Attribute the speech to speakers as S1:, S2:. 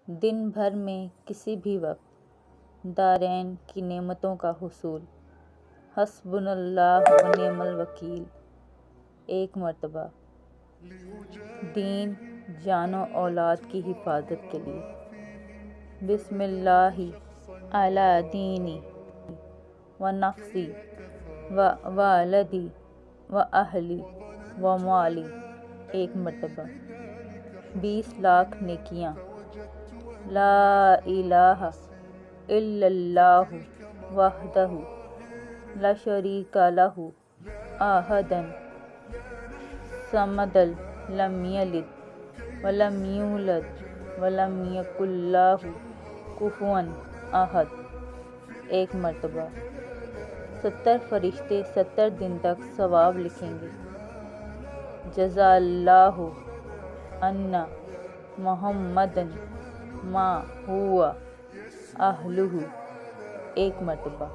S1: دن بھر میں کسی بھی وقت دارین کی نعمتوں کا حصول۔ حسبنا اللہ و نعم الوکیل، ایک مرتبہ۔ دین، جان و اولاد کی حفاظت کے لیے۔ بسم اللہ علی دینی و نفسی و والدی و اہلی و مالی، ایک مرتبہ۔ 20 لاکھ نیکیاں۔ لا الہ الا اللہ وحدہ لا شریک لہ احد الصمد لم یلد ولم یولد ولم یکن لہ کفوا احد، ایک مرتبہ۔ 70 فرشتے 70 دن تک ثواب لکھیں گے۔ جزا اللہ عنا محمدا ما ہوا اہلہ، ایک مرتبہ۔